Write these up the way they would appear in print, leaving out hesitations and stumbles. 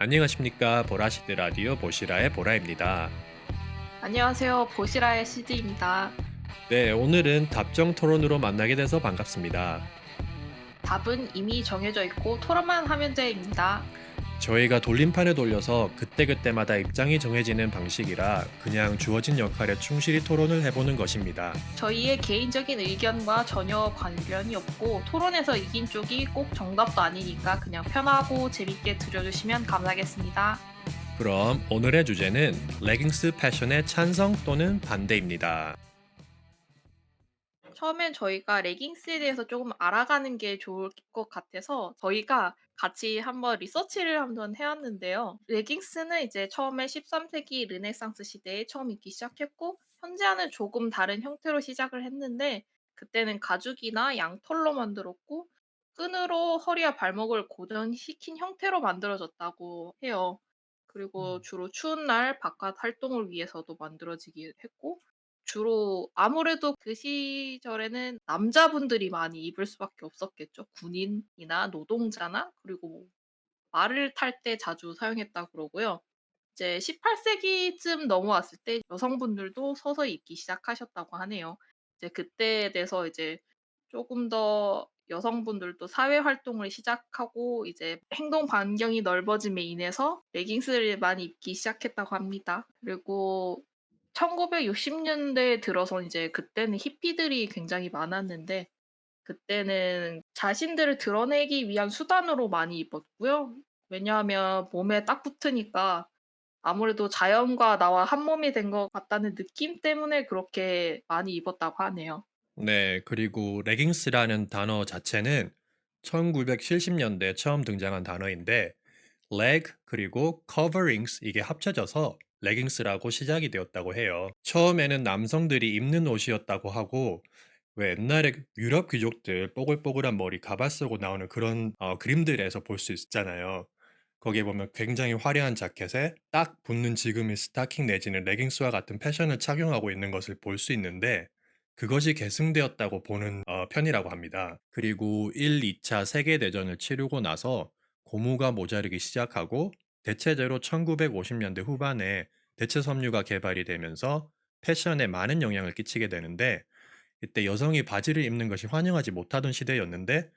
안녕하십니까. 보라시드 라디오 보시라의 보라입니다. 안녕하세요. 보시라의 CD입니다. 네, 오늘은 답정 토론으로 만나게 돼서 반갑습니다. 답은 이미 정해져 있고 토론만 하면 돼입니다. 저희가 돌림판을 돌려서 그때그때마다 입장이 정해지는 방식이라 그냥 주어진 역할에 충실히 토론을 해보는 것입니다. 저희의 개인적인 의견과 전혀 관련이 없고 토론에서 이긴 쪽이 꼭 정답도 아니니까 그냥 편하고 재밌게 들려주시면 감사하겠습니다. 그럼 오늘의 주제는 레깅스 패션의 찬성 또는 반대입니다. 처음엔 저희가 레깅스에 대해서 조금 알아가는 게 좋을 것 같아서 저희가 같이 한번 리서치를 한번 해왔는데요. 레깅스는 이제 처음에 13세기 르네상스 시대에 처음 있기 시작했고 현재와는 조금 다른 형태로 시작을 했는데 그때는 가죽이나 양털로 만들었고 끈으로 허리와 발목을 고정시킨 형태로 만들어졌다고 해요. 그리고 주로 추운 날 바깥 활동을 위해서도 만들어지긴 했고 주로 아무래도 그 시절에는 남자분들이 많이 입을 수밖에 없었겠죠. 군인이나 노동자나 그리고 뭐 말을 탈 때 자주 사용했다 그러고요. 이제 18 세기쯤 넘어왔을 때 여성분들도 서서히 입기 시작하셨다고 하네요. 이제 그때에 돼서 이제 쪼금 더 여성분들도 사회 활동을 시작하고 이제 행동 반경이 넓어짐에 인해서 레깅스를 많이 입기 시작했다고 합니다. 그리고 1960 년대에 들어서 이제 그때는 히피들이 굉장히 많았는데 그때는 자신들을 드러내기 위한 수단으로 많이 입었고요. 왜냐하면 몸에 딱 붙으니까 아무래도 자연과 나와 한 몸이 된 것 같다는 느낌 때문에 그렇게 많이 입었다고 하네요. 네, 그리고 레깅스라는 단어 자체는 1970년대 처음 등장한 단어인데 leg 그리고 coverings 이게 합쳐져서 레깅스라고 시작이 되었다고 해요. 처음에는 남성들이 입는 옷이었다고 하고 왜 옛날에 유럽 귀족들 뽀글뽀글한 머리 가발 쓰고 나오는 그런 그림들에서 볼 수 있잖아요. 거기에 보면 굉장히 화려한 자켓에 딱 붙는 지금의 스타킹 내지는 레깅스와 같은 패션을 착용하고 있는 것을 볼 수 있는데 그것이 계승되었다고 보는 편이라고 합니다. 그리고 1, 2차 세계대전을 치르고 나서 고무가 모자르기 시작하고 대체제로 1950년대 후반에 대체 섬유가 개발이 되면서 패션에 많은 영향을 끼치게 되는데 이때 여성이 바지를 입는 것이 환영하지 못하던 시대였는데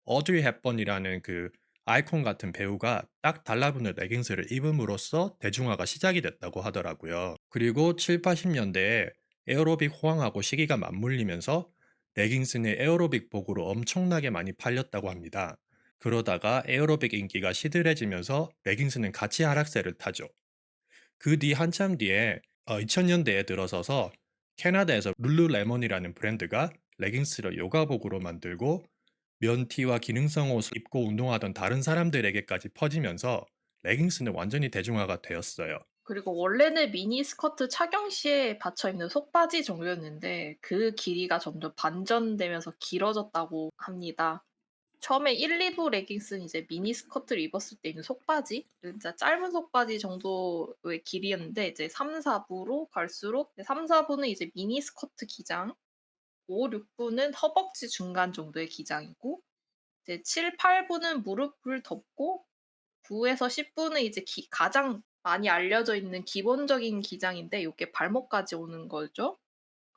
어드리 헵번이라는 그 아이콘 같은 배우가 딱 달라붙는 레깅스를 입음으로써 대중화가 시작이 됐다고 하더라고요. 그리고 7, 80년대에 에어로빅 호황하고 시기가 맞물리면서 레깅스는 에어로빅복으로 엄청나게 많이 팔렸다고 합니다. 그러다가 에어로빅 인기가 시들해지면서 레깅스는 같이 하락세를 타죠. 그 뒤 한참 뒤에 2000년대에 들어서서 캐나다에서 룰루레몬이라는 브랜드가 레깅스를 요가복으로 만들고 면티와 기능성 옷을 입고 운동하던 다른 사람들에게까지 퍼지면서 레깅스는 완전히 대중화가 되었어요. 그리고 원래는 미니스커트 착용 시에 받쳐 입는 속바지 정도였는데 그 길이가 점점 반전되면서 길어졌다고 합니다. 처음에 1-2부 레깅스는 이제 미니스커트를 입었을 때 있는 속바지 진짜 짧은 속바지 정도의 길이였는데 이제 3-4 부로 갈수록 이제 3-4 부는 이제 미니스커트 기장, 5-6 부는 허벅지 중간 정도의 기장이고 이제 7-8 부는 무릎을 덮고 9에서 10 부는 이제 가장 많이 알려져 있는 기본적인 기장인데 요게 발목까지 오는 거죠.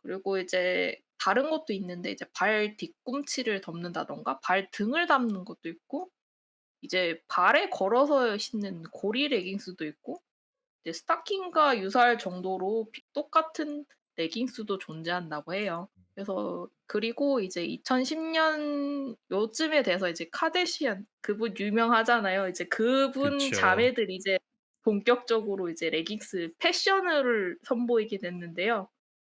그리고 이제 다른 것도 있는데 이제 발 뒤꿈치를 덮는다든가 발등을 덮는 것도 있고 이제 발에 걸어서 신는 고리 레깅스도 있고 이제 스타킹과 유사할 정도로 똑같은 레깅스도 존재한다고 해요. 그래서 그리고 이제 2010년 요쯤에 돼서 이제 카데시안 그분 유명하잖아요. 이제 그분 그쵸. 자매들이 이제 본격적으로 이제 레깅스 패션을 선보이게 됐는데요.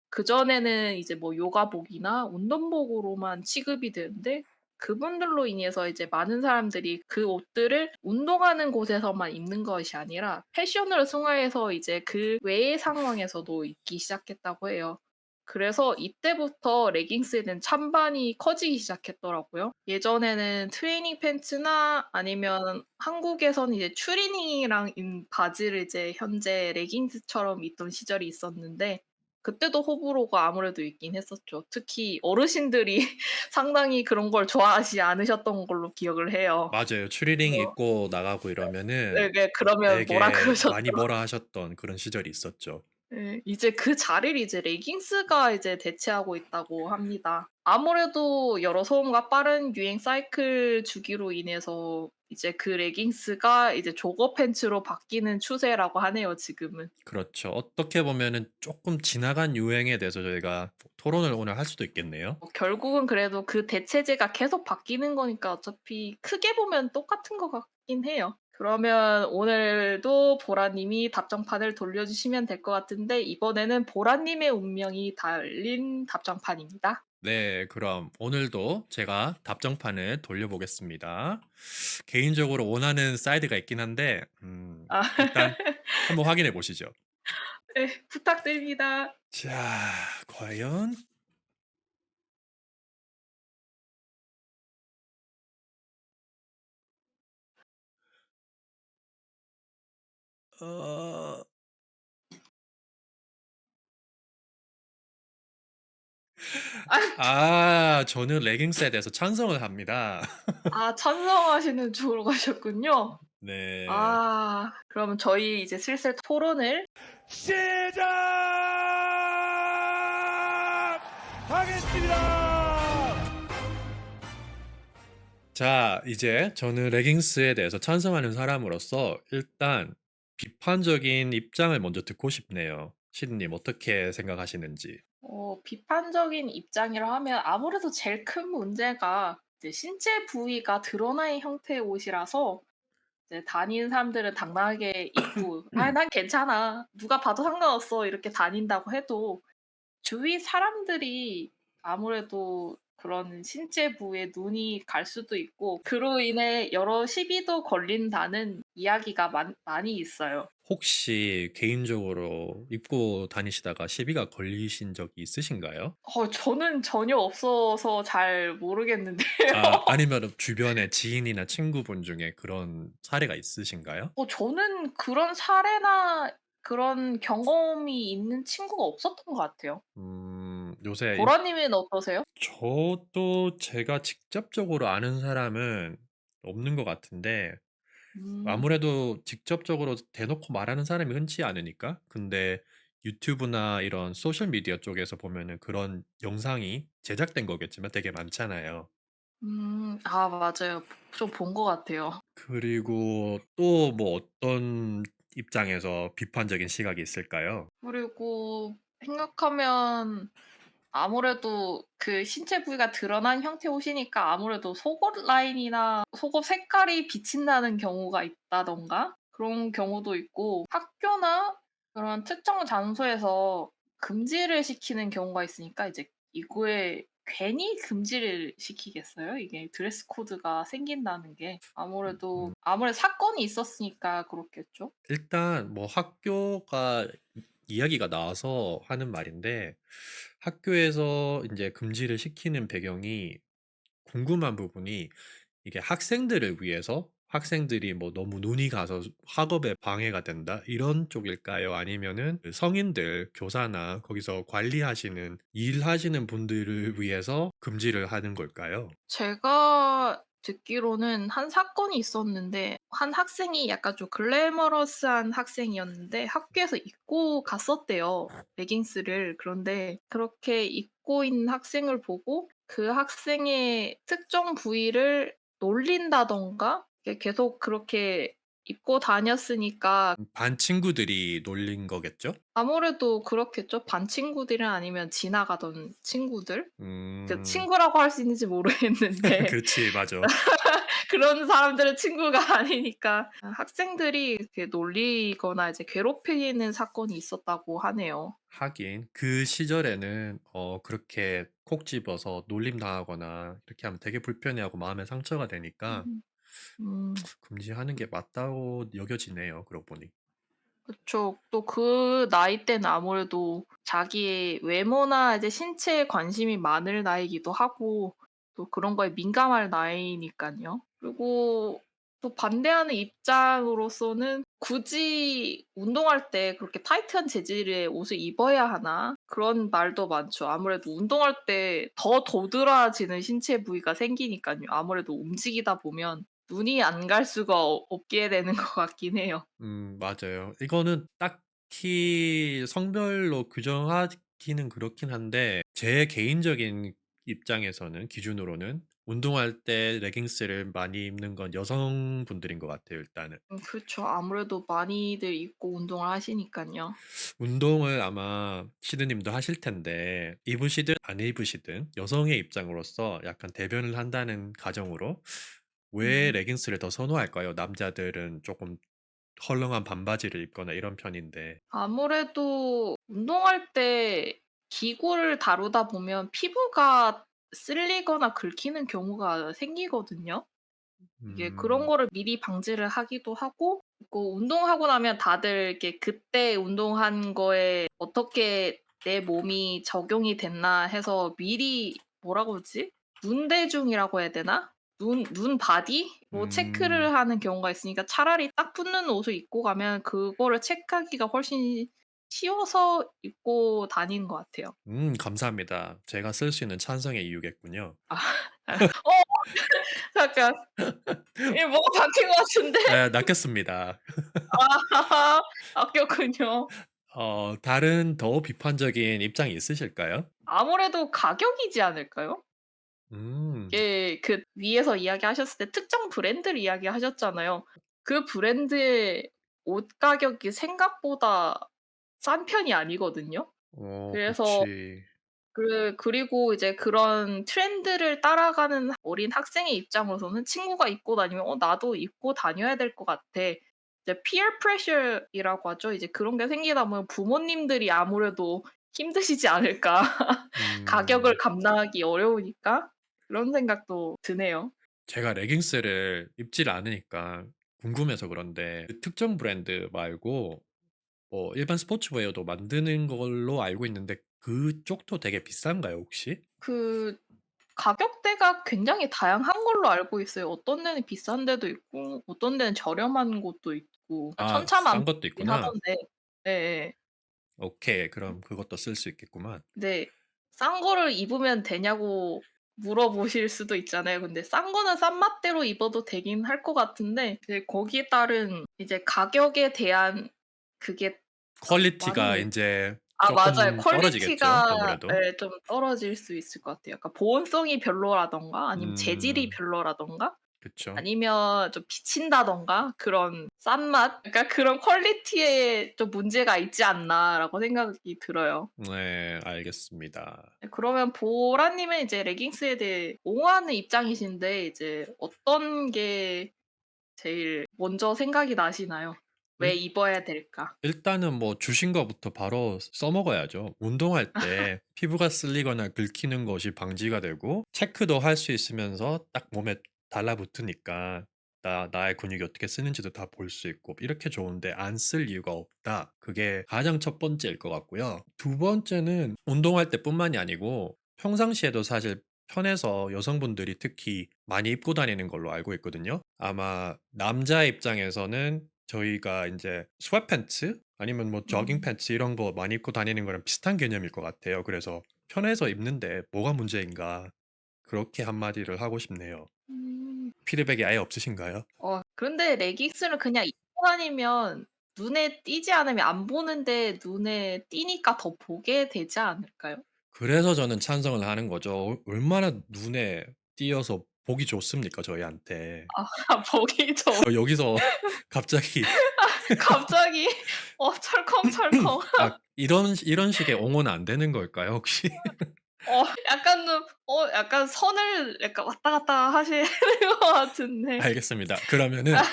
그전에는 이제 뭐 요가복이나 운동복으로만 취급이 되는데 그분들로 인해서 이제 많은 사람들이 그 옷들을 운동하는 곳에서만 입는 것이 아니라 패션으로 승화해서 이제 그 외의 상황에서도 입기 시작했다고 해요. 그래서 이때부터 레깅스에 대한 찬반이 커지기 시작했더라고요. 예전에는 트레이닝 팬츠나 아니면 한국에서는 이제 추리닝이랑 바지를 이제 현재 레깅스처럼 입던 시절이 있었는데 그때도 호불호가 아무래도 있긴 했었죠. 특히 어르신들이 상당히 그런 걸 좋아하지 않으셨던 걸로 기억을 해요. 맞아요. 추리닝 그래서 입고 나가고 이러면은 네네. 그러면 뭐라 되게 그러셨죠. 많이 뭐라 하셨던 그런 시절이 있었죠. 예. 이제 그 자리를 이제 레깅스가 이제 대체하고 있다고 합니다. 아무래도 여러 소음과 빠른 유행 사이클 주기로 인해서 이제 그 레깅스가 이제 조거 팬츠로 바뀌는 추세라고 하네요 지금은. 그렇죠. 어떻게 보면은 쪼끔 지나간 유행에 대해서 저희가 토론을 오늘 할 수도 있겠네요. 결국은 그래도 그 대체제가 계속 바뀌는 거니까 어차피 크게 보면 똑같은 것 같긴 해요. 그러면 오늘도 보라 님이 답정판을 돌려주시면 될 것 같은데 이번에는 보라 님의 운명이 달린 답정판입니다. 네. 그럼 오늘도 제가 답정판을 돌려보겠습니다. 개인적으로 원하는 사이드가 있긴 한데 아 일단 한번 확인해 보시죠. 네. 부탁드립니다. 자 과연 어 저는 레깅스에 대해서 찬성을 합니다. 찬성하시는 쪽으로 가셨군요. 네. 그러면 저희 이제 슬슬 토론을 시작하겠습니다. 자 이제 저는 레깅스에 대해서 찬성하는 사람으로서 일단 비판적인 입장을 먼저 듣고 싶네요. 시드님 어떻게 생각하시는지. 비판적인 입장이라 하면 아무래도 제일 큰 문제가 이제 신체 부위가 드러나는 형태의 옷이라서 이제 다니는 사람들은 당당하게 입고 '아 난 괜찮아. 누가 봐도 상관없어.' 이렇게 다닌다고 해도 주위 사람들이 아무래도 그런 신체 부위에 눈이 갈 수도 있고 그로 인해 여러 시비도 걸린다는 이야기가 많이 있어요. 혹시 개인적으로 입고 다니시다가 시비가 걸리신 적이 있으신가요? 저는 전혀 없어서 잘 모르겠는데요. 아니면은 주변에 지인이나 친구분 중에 그런 사례가 있으신가요? 저는 그런 사례나 그런 경험이 있는 친구가 없었던 것 같아요. 요새 보라 님은 어떠세요? 저도 제가 직접적으로 아는 사람은 없는 것 같은데 음. 아무래도 직접적으로 대놓고 말하는 사람이 흔치 않으니까. 근데 유튜브나 이런 소셜 미디어 쪽에서 보면은 그런 영상이 제작된 거겠지만 되게 많잖아요. 맞아요. 좀 본 것 같아요. 그리고 또 뭐 어떤 입장에서 비판적인 시각이 있을까요? 그리고 생각하면 아무래도 그 신체 부위가 드러난 형태의 옷이니까 아무래도 속옷 라인이나 속옷 색깔이 비친다는 경우가 있다든가 그런 경우도 있고 학교나 그런 특정 장소에서 금지를 시키는 경우가 있으니까 이제 이거에 괜히 금지를 시키겠어요? 이게 드레스 코드가 생긴다는 게 음. 아무래도 사건이 있었으니까 그렇겠죠? 일단 뭐 학교가 이야기가 나와서 하는 말인데 학교에서 이제 금지를 시키는 배경이 궁금한 부분이 이게 학생들을 위해서 학생들이 뭐 너무 눈이 가서 학업에 방해가 된다 이런 쪽일까요? 아니면은 그 성인들 교사나 거기서 관리하시는 일하시는 분들을 위해서 금지를 하는 걸까요? 제가 듣기로는 한 사건이 있었는데 한 학생이 약간 좀 글래머러스한 학생이었는데 학교에서 입고 갔었대요, 레깅스를. 그런데 그렇게 입고 있는 학생을 보고 그 학생의 특정 부위를 놀린다든가 이게 계속 그렇게 입고 다녔으니까 반 친구들이 놀린 거겠죠? 아무래도 그렇겠죠. 반 친구들이나 아니면 지나가던 친구들? 그 음, 친구라고 할 수 있는지 모르겠는데 그렇지, 맞아. 그런 사람들은 친구가 아니니까 학생들이 이렇게 놀리거나 이제 괴롭히는 사건이 있었다고 하네요. 하긴 그 시절에는 그렇게 콕 집어서 놀림 당하거나 이렇게 하면 되게 불편해하고 마음에 상처가 되니까 음. 음. 금지하는 게 맞다고 여겨지네요. 그러고 보니. 그쵸. 또 그 나이 때는 아무래도 자기의 외모나 이제 신체에 관심이 많을 나이기도 하고 또 그런 거에 민감할 나이니깐요. 그리고 또 반대하는 입장으로서는 굳이 운동할 때 그렇게 타이트한 재질의 옷을 입어야 하나? 그런 말도 많죠. 아무래도 운동할 때 더 도드라지는 신체 부위가 생기니깐요. 아무래도 움직이다 보면 눈이 안 갈 수가 없게 되는 것 같긴 해요. 맞아요. 이거는 딱히 성별로 규정하기는 그렇긴 한데 제 개인적인 입장에서는 기준으로는 운동할 때 레깅스를 많이 입는 건 여성분들인 것 같아요, 일단은. 그쵸. 아무래도 많이들 입고 운동을 하시니깐요. 운동을 아마 시드님도 하실 텐데 입으시든 안 입으시든 여성의 입장으로서 약간 대변을 한다는 가정으로 왜 음. 레깅스를 더 선호할까요? 남자들은 조금 헐렁한 반바지를 입거나 이런 편인데. 아무래도 운동할 때 기구를 다루다 보면 피부가 쓸리거나 긁히는 경우가 생기거든요. 이게 그런 음. 거를 미리 방지를 하기도 하고 그 운동하고 나면 다들 이렇게 그때 운동한 거에 어떻게 내 몸이 적용이 됐나 해서 미리 뭐라고 그러지? 눈대중이라고 해야 되나? 눈 바디? 뭐 음. 체크를 하는 경우가 있으니까 차라리 딱 붙는 옷을 입고 가면 그거를 체크하기가 훨씬 쉬워서 입고 다니는 것 같아요. 감사합니다. 제가 쓸 수 있는 찬성의 이유겠군요. 아. 어 잠깐. 이게 뭐가 바뀐 것 같은데. 네, 낚였습니다. 아 바뀌었군요. 다른 더 비판적인 입장이 있으실까요? 아무래도 가격이지 않을까요? 음. 이게 그 위에서 이야기하셨을 때 특정 브랜드를 이야기하셨잖아요. 그 브랜드의 옷 가격이 생각보다 싼 편이 아니거든요. 그래서 그치. 그리고 이제 그런 트렌드를 따라가는 어린 학생의 입장으로서는 친구가 입고 다니면 '어 나도 입고 다녀야 될 것 같아.' 이제 peer pressure이라고 하죠. 이제 그런 게 생기다 보면 부모님들이 아무래도 힘드시지 않을까. 가격을 음. 감당하기 어려우니까 그런 생각도 드네요. 제가 레깅스를 입질 않으니까 궁금해서 그런데 그 특정 브랜드 말고 뭐 일반 스포츠웨어도 만드는 걸로 알고 있는데 그쪽도 되게 비싼가요, 혹시? 그 가격대가 굉장히 다양한 걸로 알고 있어요. 어떤 데는 비싼 데도 있고 어떤 데는 저렴한 곳도 있고 아, 싼 것도 천차만별이긴 있구나. 하던데 예예. 오케이. 그럼 그것도 쓸 수 있겠구만. 네. 싼 거를 입으면 되냐고 물어보실 수도 있잖아요. 근데 싼 거는 싼 맛대로 입어도 되긴 할 것 같은데 이제 거기에 따른 이제 가격에 대한 그게 퀄리티가 많이 인제 맞아요. 쪼끔 떨어지겠죠, 퀄리티가 아무래도. 좀 떨어질 수 있을 것 같아요. 약간 보온성이 별로라든가 아니면 재질이 음. 별로라든가 그쵸. 아니면 좀 비친다든가 그런 싼 맛? 약간 그런 '퀄리티에 좀 문제가 있지 않나.'라고 생각이 들어요. 네, 알겠습니다. 네 그러면 보라 님은 이제 레깅스에 대해 옹호하는 입장이신데 이제 어떤 게 제일 먼저 생각이 나시나요? '왜 일 입어야 될까?' 일단은 뭐 주신 거부터 바로 써 먹어야죠. 운동할 때 피부가 쓸리거나 긁히는 것이 방지가 되고 체크도 할 수 있으면서 딱 몸에 달라붙으니까 나의 근육이 어떻게 쓰는지도 다 볼 수 있고 이렇게 좋은데 안 쓸 이유가 없다. 그게 가장 첫 번째일 것 같고요. 두 번째는 운동할 때뿐만이 아니고 평상시에도 사실 편해서 여성분들이 특히 많이 입고 다니는 걸로 알고 있거든요. 아마 남자 입장에서는 저희가 인제 스웨트팬츠 아니면 뭐 조깅 음. 팬츠 이런 거 많이 입고 다니는 거랑 비슷한 개념일 것 같아요. 그래서 '편해서 입는데 뭐가 문제인가.' 그렇게 한마디를 하고 싶네요. 음. 피드백이 아예 없으신가요? 그런데 레깅스를 그냥 입고 다니면 눈에 띄지 않으면 안 보는데 눈에 띄니까 더 보게 되지 않을까요? 그래서 저는 찬성을 하는 거죠. 얼마나 눈에 띄어서 보기 좋습니까, 저희한테. 보기 좋은 여기서 갑자기 갑자기 철컹철컹. 이런 식의 옹호는 안 되는 걸까요, 혹시? 약간 좀 약간 선을 약간 왔다 갔다 하시는 것 같은데. 알겠습니다. 그러면은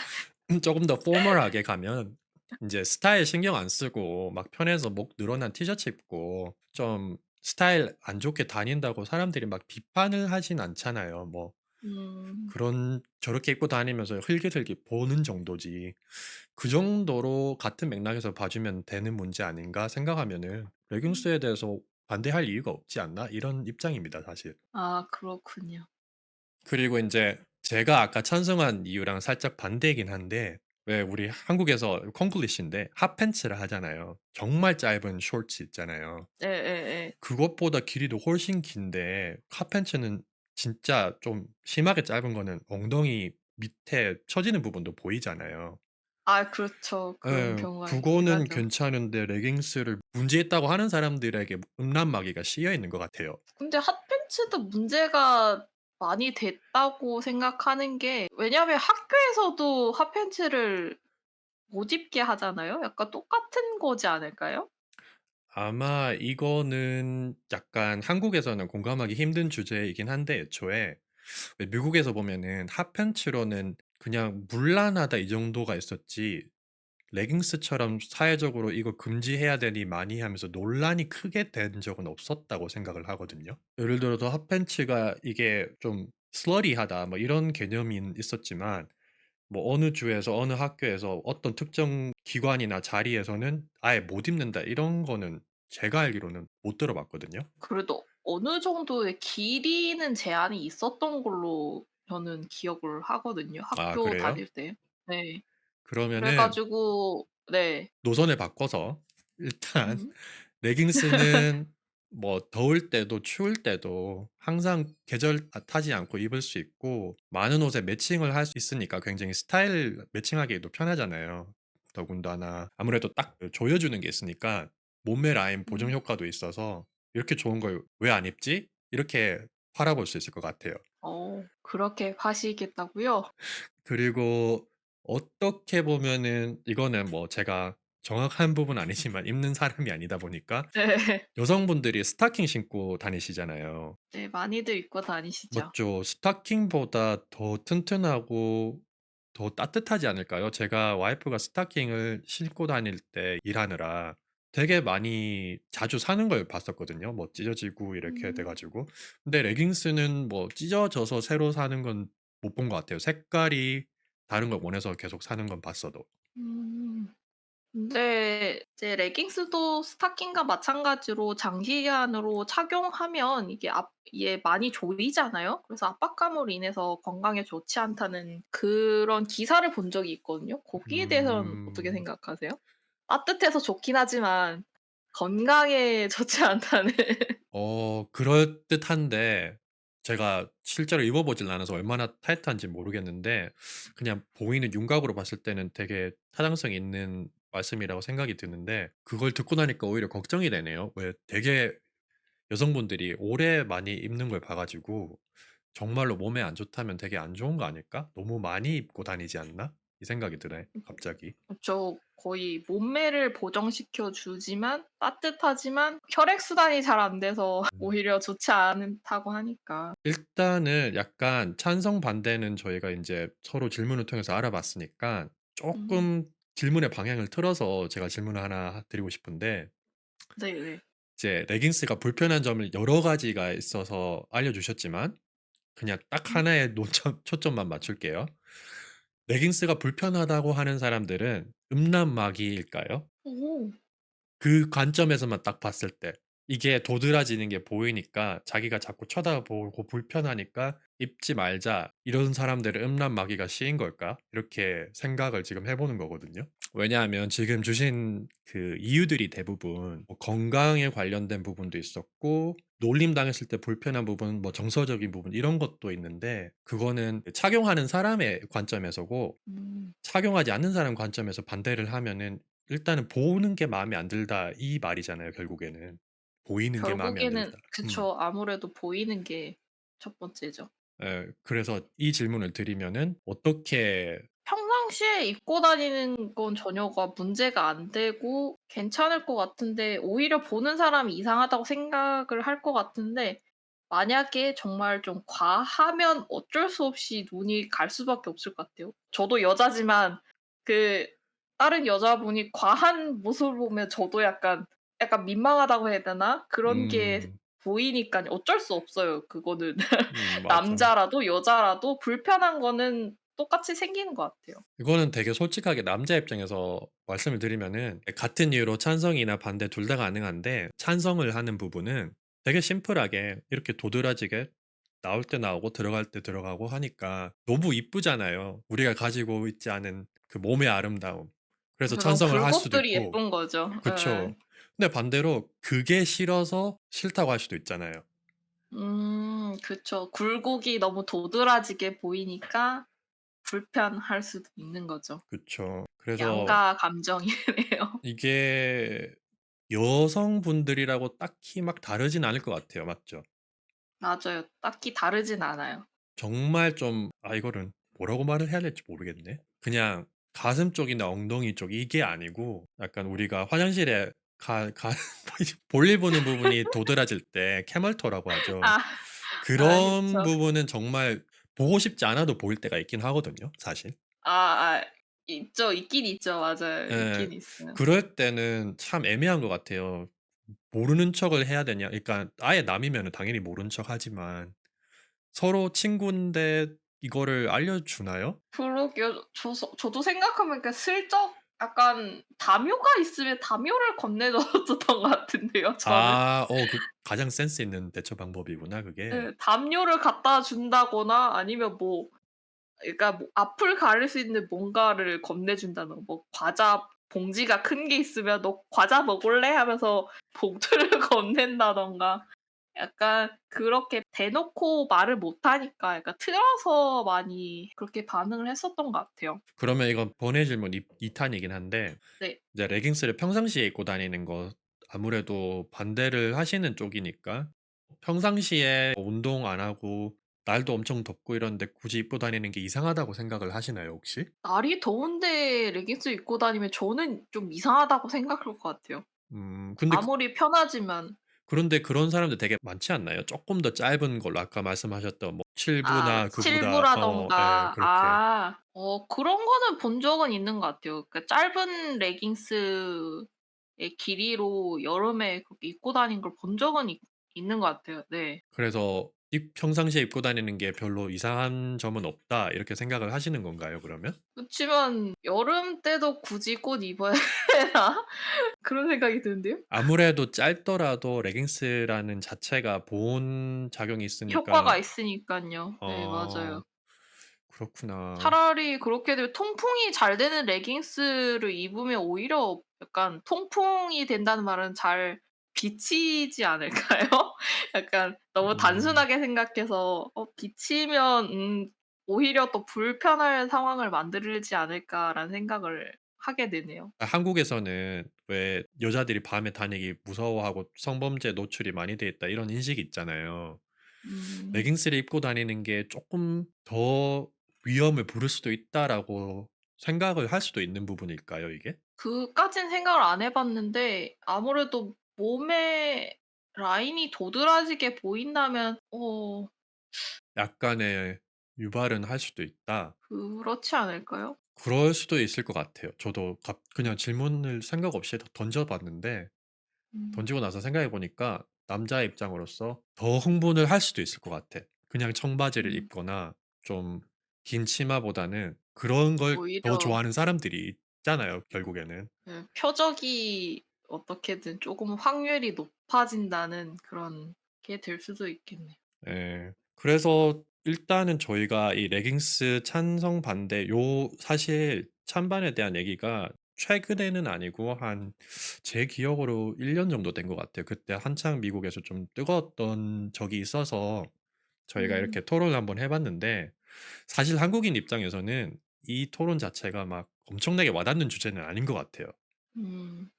조금 더 포멀하게 가면 인제 스타일 신경 안 쓰고 막 편해서 목 늘어난 티셔츠 입고 좀 스타일 안 좋게 다닌다고 사람들이 막 비판을 하진 않잖아요. 뭐 음. 그런 저렇게 입고 다니면서 흘깃흘깃 보는 정도지. 그 정도로 같은 맥락에서 봐 주면 되는 문제 아닌가 생각하면은 '레깅스에 대해서 반대할 이유가 없지 않나?' 이런 입장입니다, 사실. 그렇군요. 그리고 인제 제가 아까 찬성한 이유랑 살짝 반대이긴 한데 왜 우리 한국에서 콩글리시인데 핫팬츠를 하잖아요. 정말 짧은 숏츠 있잖아요. 예예예. 그것보다 길이도 훨씬 긴데 핫팬츠는 진짜 좀 심하게 짧은 거는 엉덩이 밑에 처지는 부분도 보이잖아요. 아 그렇죠. 그런 예. 경우가 있긴 그거는 하죠. 괜찮은데 레깅스를 문제 있다고 하는 사람들에게 음란마귀가 씌여 있는 것 같아요. 근데 핫팬츠도 문제가 많이 됐다고 생각하는 게 왜냐하면 학교에서도 핫팬츠를 못 입게 하잖아요. 약간 똑같은 거지 않을까요? 아마 이거는 약간 한국에서는 공감하기 힘든 주제이긴 한데 애초에 왜 미국에서 보면은 핫팬츠로는 그냥 문란하다 이 정도가 있었지 레깅스처럼 사회적으로 이거 금지해야 되니 많이 하면서 논란이 크게 된 적은 없었다고 생각을 하거든요. 예를 들어서 핫팬츠가 이게 좀 슬러리하다 뭐 이런 개념이 있었지만 뭐 어느 주에서 어느 학교에서 어떤 특정 기관이나 자리에서는 아예 못 입는다 이런 거는 제가 알기로는 못 들어봤거든요. 그래도 어느 정도의 길이는 제한이 있었던 걸로 저는 기억을 하거든요, 아, 학교 그래요? 다닐 때. 네. 그래 그러면은 가지고 네. 노선을 바꿔서 일단 음. 레깅스는 뭐 더울 때도 추울 때도 항상 계절 타지 않고 입을 수 있고 많은 옷에 매칭을 할 수 있으니까 굉장히 스타일 매칭하기에도 편하잖아요. 더군다나 아무래도 딱 조여주는 게 있으니까 몸매 라인 보정 음. 효과도 있어서 이렇게 좋은 걸 왜 안 입지? 이렇게 팔아볼 수 있을 것 같아요. 그렇게 파시겠다고요? 그리고 어떻게 보면은 이거는 뭐 제가 정확한 부분 아니지만 입는 사람이 아니다 보니까 네. 여성분들이 스타킹 신고 다니시잖아요. 네 많이들 입고 다니시죠. 맞죠. 스타킹보다 더 튼튼하고 더 따뜻하지 않을까요? 제가 와이프가 스타킹을 신고 다닐 때 일하느라 되게 많이 자주 사는 걸 봤었거든요. 뭐 찢어지고 이렇게 돼 음. 가지고. 근데 레깅스는 뭐 찢어져서 새로 사는 건 못 본 것 같아요. 색깔이 다른 걸 원해서 계속 사는 건 봤어도. 음. 근데 이제 레깅스도 스타킹과 마찬가지로 장기간으로 착용하면 이게 많이 조이잖아요. 그래서 압박감으로 인해서 건강에 좋지 않다는 그런 기사를 본 적이 있거든요. 거기에 대해서는 어떻게 음. 생각하세요? 따뜻해서 좋긴 하지만 건강에 좋지 않다는. 그럴듯한데 제가 실제로 입어 보질 않아서 얼마나 타이트한지 모르겠는데 그냥 보이는 윤곽으로 봤을 때는 되게 타당성이 있는 말씀이라고 생각이 드는데 그걸 듣고 나니까 오히려 걱정이 되네요. 왜 되게 여성분들이 오래 많이 입는 걸 봐 가지고 '정말로 몸에 안 좋다면 되게 안 좋은 거 아닐까? 너무 많이 입고 다니지 않나?' 이 생각이 드네 갑자기. 그쵸. 거의 몸매를 보정시켜 주지만 따뜻하지만 혈액순환이 잘 안 돼서 음. 오히려 좋지 않다고 하니까. 일단은 약간 찬성 반대는 저희가 인제 서로 질문을 통해서 알아봤으니까 음. 쪼끔 질문의 방향을 틀어서 제가 질문을 하나 드리고 싶은데 네네. 이제 레깅스가 불편한 점을 여러 가지가 있어서 알려주셨지만 그냥 딱 음. 하나에 노점 초점만 맞출게요. 레깅스가 불편하다고 하는 사람들은 음란마귀일까요? 오. 그 관점에서만 딱 봤을 때 이게 도드라지는 게 보이니까 자기가 자꾸 쳐다보고 불편하니까 '입지 말자.' 이런 사람들은 음란마귀가 씌인 걸까? 이렇게 생각을 지금 해 보는 거거든요. 왜냐하면 지금 주신 그 이유들이 대부분 뭐 건강에 관련된 부분도 있었고 놀림당했을 때 불편한 부분 뭐 정서적인 부분 이런 것도 있는데 그거는 착용하는 사람의 관점에서고 음. 착용하지 않는 사람 관점에서 반대를 하면은 일단은 '보는 게 마음에 안 들다.' 이 말이잖아요 결국에는. '보이는 게 마음에 안 결국에는 들다.' 그쵸. 아무래도 보이는 게 첫 번째죠. 예. 그래서 이 질문을 드리면은 어떻게 평상시에 입고 다니는 건 전혀가 문제가 안 되고 괜찮을 것 같은데 오히려 보는 사람이 이상하다고 생각을 할 것 같은데 만약에 정말 좀 과하면 어쩔 수 없이 눈이 갈 수밖에 없을 것 같아요. 저도 여자지만 그 다른 여자분이 과한 모습을 보면 저도 약간 민망하다고 해야 되나? 그런 게 음. 보이니깐요. 어쩔 수 없어요 그거는. 맞아. 남자라도 여자라도 불편한 거는 똑같이 생기는 것 같아요. 이거는 되게 솔직하게 남자 입장에서 말씀을 드리면은 같은 이유로 찬성이나 반대 둘 다 가능한데 찬성을 하는 부분은 되게 심플하게 이렇게 도드라지게 나올 때 나오고 들어갈 때 들어가고 하니까 너무 이쁘잖아요. 우리가 가지고 있지 않은 그 몸의 아름다움. 그래서 그런 찬성을 할 수도 굴곡들이 있고 예쁜 거죠. 예. 그쵸. 근데 반대로 그게 싫어서 싫다고 할 수도 있잖아요. 그쵸. 굴곡이 너무 도드라지게 보이니까 불편할 수도 있는 거죠. 그쵸. 그래서 양가 감정이네요. 이게 여성분들이라고 딱히 막 다르진 않을 것 같아요. 맞죠? 맞아요. 딱히 다르진 않아요. 정말 좀 이거는 뭐라고 말을 해야 될지 모르겠네. 그냥 가슴 쪽이나 엉덩이 쪽 이게 아니고 약간 우리가 화장실에 가 볼일 보는 부분이 도드라질 때 캐멀토라고 하죠. 아. 아 그런 그쵸. 부분은 정말 보고 싶지 않아도 보일 때가 있긴 하거든요, 사실. 아 있죠. 있긴 있죠. 맞아요. 예. 있긴 있어요. 그럴 때는 참 애매한 것 같아요. 모르는 척을 해야 되냐, 그러니까 아예 남이면은 당연히 모른 척하지만 서로 친군데 이거를 알려주나요? 그러게요. 저도 생각하면 그 슬쩍 약간 담요가 있으면 담요를 건네줬던 것 같은데요 저는. 그 가장 센스 있는 대처 방법이구나 그게. 예. 담요를 갖다 준다거나 아니면 뭐 그러니까 뭐 앞을 가릴 수 있는 뭔가를 건네준다든가 뭐 과자 봉지가 큰 게 있으면 "너 과자 먹을래?" 하면서 봉투를 건넨다든가 약간 그렇게 대놓고 말을 못 하니까 약간 틀어서 많이 그렇게 반응을 했었던 것 같아요. 그러면 이건 번외 질문 2 탄이긴 한데 네. 이제 레깅스를 평상시에 입고 다니는 거 아무래도 반대를 하시는 쪽이니까 평상시에 운동 안 하고 날도 엄청 덥고 이런데 굳이 입고 다니는 게 이상하다고 생각을 하시나요 혹시? 날이 더운데 레깅스 입고 다니면 저는 좀 이상하다고 생각할 것 같아요. 근데 아무리 편하지만. 그런데 그런 사람들 되게 많지 않나요? 쪼끔 더 짧은 걸로 아까 말씀하셨던 뭐 7 아 부나 9 부다 예 칠부라든가 그렇게. 그런 거는 본 적은 있는 것 같아요. 그러니까 짧은 레깅스의 길이로 여름에 그렇게 입고 다니는 걸 본 적은 있는 것 같아요. 네. 그래서 평상시에 입고 다니는 게 별로 이상한 점은 없다 이렇게 생각을 하시는 건가요 그러면? 그치만 '여름 때도 굳이 꽃 입어야 되나?' 그런 생각이 드는데요. 아무래도 짧더라도 레깅스라는 자체가 보온 작용이 있으니까 효과가 있으니깐요. 네 어 맞아요. 그렇구나. 차라리 그렇게 되면 통풍이 잘 되는 레깅스를 입으면 오히려 약간 통풍이 된다는 말은 잘 비치지 않을까요? 약간 너무 음. 단순하게 생각해서 비치면 오히려 더 불편할 상황을 만들지 않을까라는 생각을 하게 되네요. 한국에서는 왜 여자들이 밤에 다니기 무서워하고 성범죄 노출이 많이 돼 있다 이런 인식이 있잖아요. 음. 레깅스를 입고 다니는 게 조금 더 위험을 부를 수도 있다라고 생각을 할 수도 있는 부분일까요 이게? 그까진 생각을 안 해 봤는데 아무래도 몸에 라인이 도드라지게 보인다면 약간의 유발은 할 수도 있다. 그렇지 않을까요? 그럴 수도 있을 것 같아요. 저도 그냥 질문을 생각 없이 던져 봤는데 음. 던지고 나서 생각해 보니까 남자의 입장으로서 더 흥분을 할 수도 있을 것 같아. 그냥 청바지를 음. 입거나 좀 긴 치마보다는 그런 걸 더 오히려 좋아하는 사람들이 있잖아요, 결국에는. 그 표적이 어떻게든 쪼금 확률이 높아진다는 그런 게 될 수도 있겠네요. 예. 그래서 일단은 저희가 이 레깅스 찬성 반대 사실 찬반에 대한 얘기가 최근에는 아니고 한 제 기억으로 1년 정도 된 것 같아요. 그때 한창 미국에서 좀 뜨거웠던 적이 있어서 저희가 음. 이렇게 토론을 한번 해 봤는데 사실 한국인 입장에서는 이 토론 자체가 막 엄청나게 와닿는 주제는 아닌 것 같아요. 음.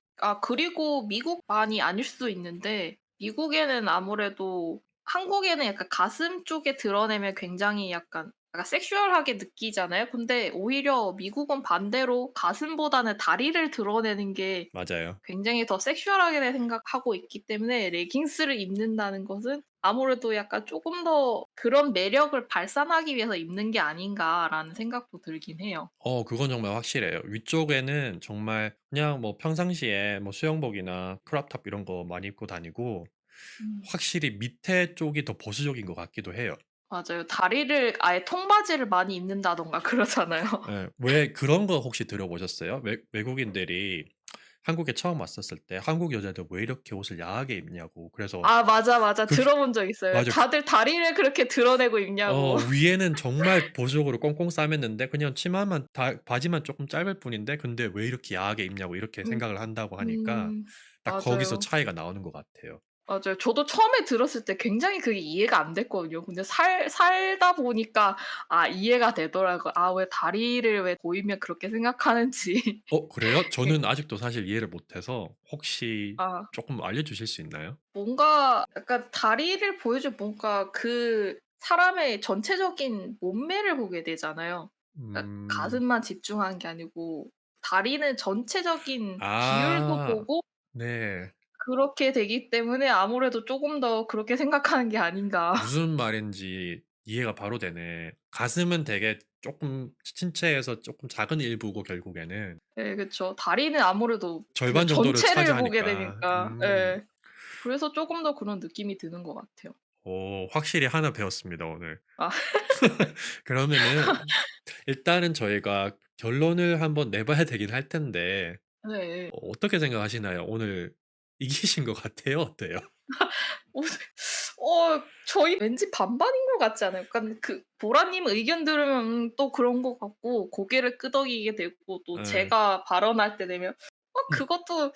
그리고 미국만이 아닐 수도 있는데 미국에는 아무래도 한국에는 약간 가슴 쪽에 드러내면 굉장히 약간 섹슈얼하게 느끼잖아요. 근데 오히려 미국은 반대로 가슴보다는 다리를 드러내는 게 맞아요. 굉장히 더 섹슈얼하게 생각하고 있기 때문에 레깅스를 입는다는 것은 아무래도 약간 쪼금 더 '그런 매력을 발산하기 위해서 입는 게 아닌가.'라는 생각도 들긴 해요. 그건 정말 확실해요. 위쪽에는 정말 그냥 뭐 평상시에 뭐 수영복이나 크롭탑 이런 거 많이 입고 다니고 음. 확실히 밑에 쪽이 더 보수적인 것 같기도 해요. 맞아요. 다리를 아예 통바지를 많이 입는다든가 그러잖아요. 예. 왜 그런 거 혹시 들어보셨어요? 외국인들이 한국에 처음 왔었을 때 한국 여자들 왜 이렇게 옷을 야하게 입냐고. 그래서 아 맞아, 맞아. 그 들어본 적 있어요. 맞아. 다들 다리를 그렇게 드러내고 입냐고. 위에는 정말 보수적으로 꽁꽁 싸맸는데 그냥 치마만 바지만 조금 짧을 뿐인데 근데 왜 이렇게 야하게 입냐고 이렇게 음. 생각을 한다고 하니까 음. 딱 거기서 맞아요. 차이가 나오는 것 같아요. 맞아요. 저도 처음에 들었을 때 굉장히 그게 이해가 안 됐거든요. 근데 살다 보니까 이해가 되더라고요. 왜 다리를 왜 보이면 그렇게 생각하는지. 그래요? 네. 저는 아직도 사실 이해를 못해서 혹시 아 조금 알려주실 수 있나요? 뭔가 약간 다리를 보여줄 뭔가 그 사람의 전체적인 몸매를 보게 되잖아요. 그러니까 음. 가슴만 집중하는 게 아니고 다리는 전체적인 비율도 아. 보고 네. 그렇게 되기 때문에 아무래도 쪼금 더 그렇게 생각하는 게 아닌가. 무슨 말인지 이해가 바로 되네. 가슴은 되게 조금 신체에서 조금 작은 일부고 결국에는 예 그쵸. 다리는 아무래도 그 절반 정도를 전체를 보게 차지하니까. 되니까 예. 그래서 쪼금 더 그런 느낌이 드는 것 같아요. 확실히 하나 배웠습니다 오늘. 아 그러면은 일단은 저희가 결론을 한번 내봐야 되긴 할 텐데 네. 어떻게 생각하시나요? 오늘 이기신 것 같아요? 어때요? 오늘 저희 왠지 반반인 것 같지 않아요? 약간 그 보라님 의견 들으면 또 그런 것 같고 고개를 끄덕이게 되고 또 예. 제가 발언할 때 되면 그것도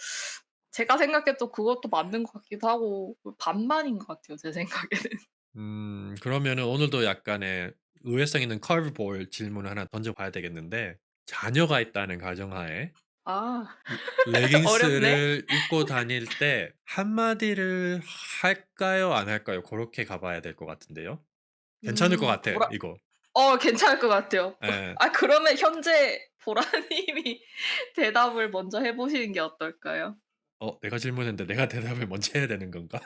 제가 생각해도 그것도 맞는 것 같기도 하고 반반인 것 같아요 제 생각에는. 그러면은 오늘도 약간의 의외성 있는 커브볼 질문을 하나 던져봐야 되겠는데 자녀가 있다는 가정하에 아 어렵네. 레깅스를 입고 다닐 때 한마디를 할까요? 안 할까요? 그렇게 가봐야 될 것 같은데요. 괜찮을 것 같아 보라 이거. 괜찮을 것 같아요. 예. 그러면 현재 보라님이 대답을 먼저 해 보시는 게 어떨까요? 내가 질문했는데 내가 대답을 먼저 해야 되는 건가?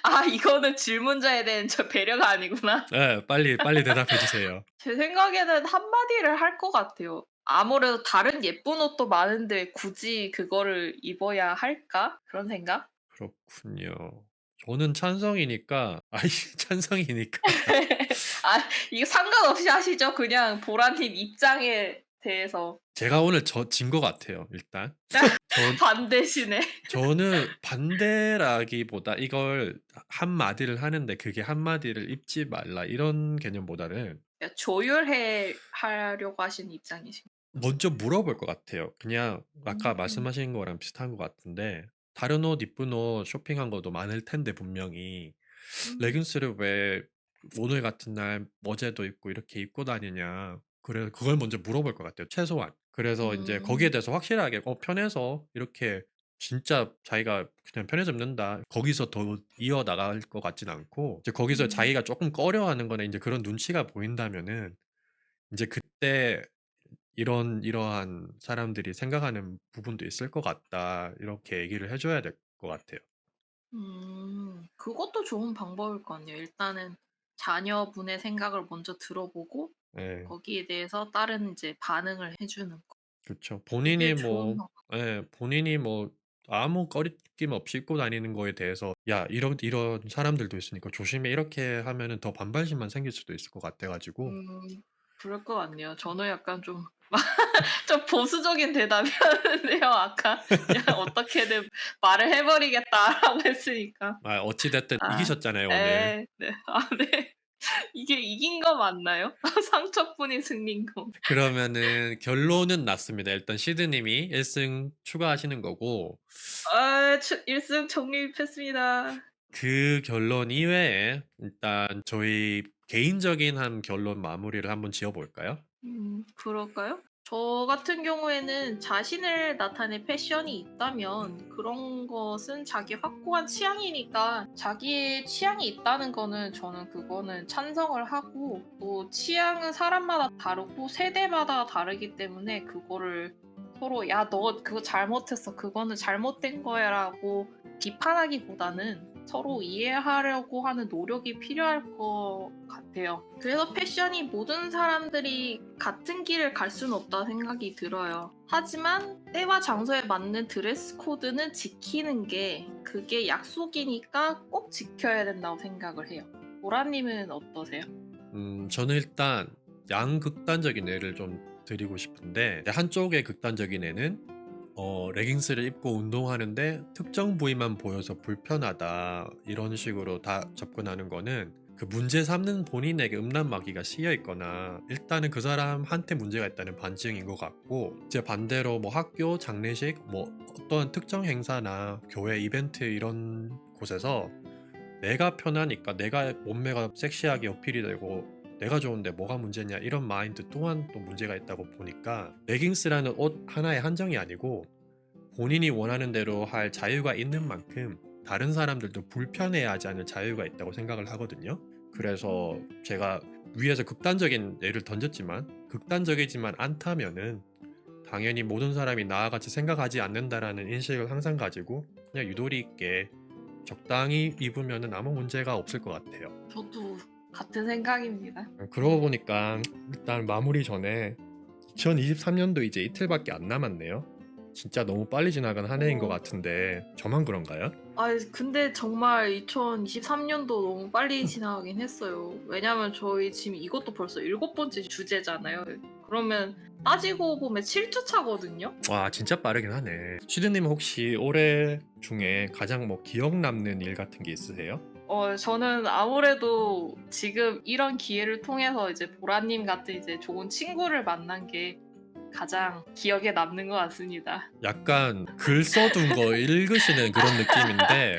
아 이거는 질문자에 대한 배려가 아니구나. 예. 빨리 대답해 주세요. 제 생각에는 한마디를 할 것 같아요. 아무래도 다른 예쁜 옷도 많은데 '굳이 그거를 입어야 할까?' 그런 생각? 그렇군요. 저는 찬성이니까 아이 찬성이니까 이거 상관없이 하시죠. 그냥 보라님 입장에 대해서. 제가 오늘 진 것 같아요 일단. 전 반대시네. 저는 반대라기보다 이걸 한마디를 하는데 그게 '한마디를 입지 말라.' 이런 개념보다는 그러니까 조율해 하려고 하시는 입장이신 먼저 물어볼 것 같아요. 그냥 아까 음. 말씀하신 거랑 비슷한 것 같은데 다른 옷 이쁜 옷 쇼핑한 것도 많을 텐데 분명히 음. "레깅스를 왜 오늘 같은 날 어제도 입고 이렇게 입고 다니냐." 그래 그걸 먼저 물어볼 것 같아요 최소한. 그래서 인제 거기에 음. 대해서 확실하게 편해서 이렇게 진짜 자기가 그냥 편해서 입는다. 거기서 더 이어나갈 것 같진 않고 이제 거기서 음. 자기가 쪼끔 꺼려하는 거나 인제 그런 눈치가 보인다면은 인제 그때 이러한 사람들이 생각하는 부분도 있을 것 같다." 이렇게 얘기를 해 줘야 될 것 같아요. 그것도 좋은 방법일 것 같네요. 일단은 자녀분의 생각을 먼저 들어보고 예. 거기에 대해서 다른 이제 반응을 해 주는 거. 그쵸. 그게 좋은 방 본인이 뭐 아무 꺼리낌 없이 입고 다니는 거에 대해서 "야 이런 사람들도 있으니까 조심해." 이렇게 하면은 더 반발심만 생길 수도 있을 것 같아 가지고 그럴 것 같네요. 저는 약간 좀 좀 보수적인 대답이었는데요 아까. 그냥 "어떻게든 말을 해 버리겠다."라고 했으니까. 어찌 됐든 아 이기셨잖아요 오늘. 네. 네. 이게 이긴 거 맞나요? 상처뿐인 승리인 거. 그러면은 결론은 났습니다. 일단 시드 님이 1승 추가하시는 거고 추 1 승 정립했습니다. 그 결론 이외에 일단 저희 개인적인 한 결론 마무리를 한번 지어 볼까요? 그럴까요? 저 같은 경우에는 자신을 나타낸 패션이 있다면 그런 것은 자기 확고한 취향이니까 자기의 취향이 있다는 거는 저는 그거는 찬성을 하고 또 취향은 사람마다 다르고 세대마다 다르기 때문에 그거를 서로 "야 너 그거 잘못했어. 그거는 잘못된 거야."라고 비판하기보다는 서로 이해하려고 하는 노력이 필요할 것 같아요. 그래서 패션이 모든 사람들이 같은 길을 갈 수는 없다 생각이 들어요. 하지만 때와 장소에 맞는 드레스 코드는 지키는 게 그게 약속이니까 꼭 지켜야 된다고 생각을 해요. 보라님은 어떠세요? 저는 일단 양극단적인 예를 좀 드리고 싶은데 한쪽의 극단적인 예는 레깅스를 입고 운동하는데 특정 부위만 보여서 불편하다 이런 식으로 다 접근하는 거는 그 문제 삼는 본인에게 음란마귀가 씌여 있거나 일단은 그 사람한테 문제가 있다는 반증인 것 같고, 이제 반대로 뭐 학교 장례식 뭐 어떤 특정 행사나 교회 이벤트 이런 곳에서 내가 편하니까 내가 몸매가 섹시하게 어필이 되고 내가 좋은데 뭐가 문제냐 이런 마인드 또한 또 문제가 있다고 보니까, 레깅스라는 옷 하나의 한정이 아니고 본인이 원하는 대로 할 자유가 있는 만큼 다른 사람들도 불편해하지 않을 자유가 있다고 생각을 하거든요. 그래서 제가 위에서 극단적인 예를 던졌지만 극단적이지만 않다면은 당연히 모든 사람이 나와 같이 생각하지 않는다라는 인식을 항상 가지고 그냥 유도리 있게 적당히 입으면은 아무 문제가 없을 것 같아요. 저도 같은 생각입니다. 그러고 보니까 일단 마무리 전에 2023년도 이제 이틀밖에 안 남았네요. 진짜 너무 빨리 지나간 한 해인 것 어. 같은데 저만 그런가요? 근데 정말 2023년도 너무 빨리 지나가긴 했어요. 왜냐면 저희 지금 이것도 벌써 7번째 주제잖아요. 그러면 따지고 보면 7주 차거든요. 와, 진짜 빠르긴 하네. 시드님 혹시 올해 중에 가장 뭐 기억 남는 일 같은 게 있으세요? 저는 아무래도 지금 이런 기회를 통해서 이제 보라님 같은 이제 좋은 친구를 만난 게 가장 기억에 남는 것 같습니다. 약간 글 써둔 거 읽으시는 그런 느낌인데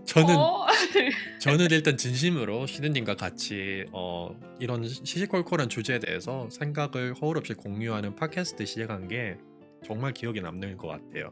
저는 어? 네. 저는 일단 진심으로 시드님과 같이 이런 시시콜콜한 주제에 대해서 생각을 허울 없이 공유하는 팟캐스트 시작한 게 정말 기억에 남는 것 같아요.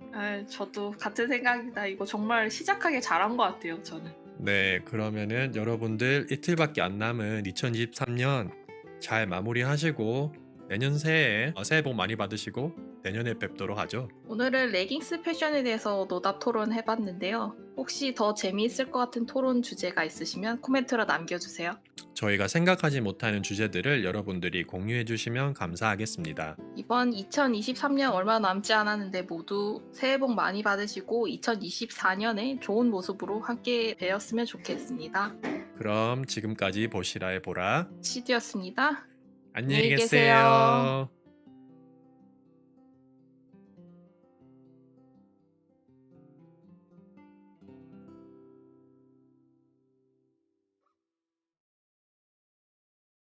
저도 같은 생각이다. 이거 정말 시작하기 잘한 것 같아요, 저는. 네, 그러면은 여러분들 이틀밖에 안 남은 2023년 잘 마무리하시고 내년 새해 새해 복 많이 받으시고 내년에 뵙도록 하죠. 오늘은 레깅스 패션에 대해서 노답 토론 해봤는데요. 혹시 더 재미있을 것 같은 토론 주제가 있으시면 코멘트로 남겨주세요. 저희가 생각하지 못하는 주제들을 여러분들이 공유해 주시면 감사하겠습니다. 이번 2023년 얼마 남지 않았는데 모두 새해 복 많이 받으시고 2024년에 좋은 모습으로 함께 뵈었으면 좋겠습니다. 그럼 지금까지 보시라의 보라. 시드였습니다. 안녕히 안녕히 계세요. 계세요.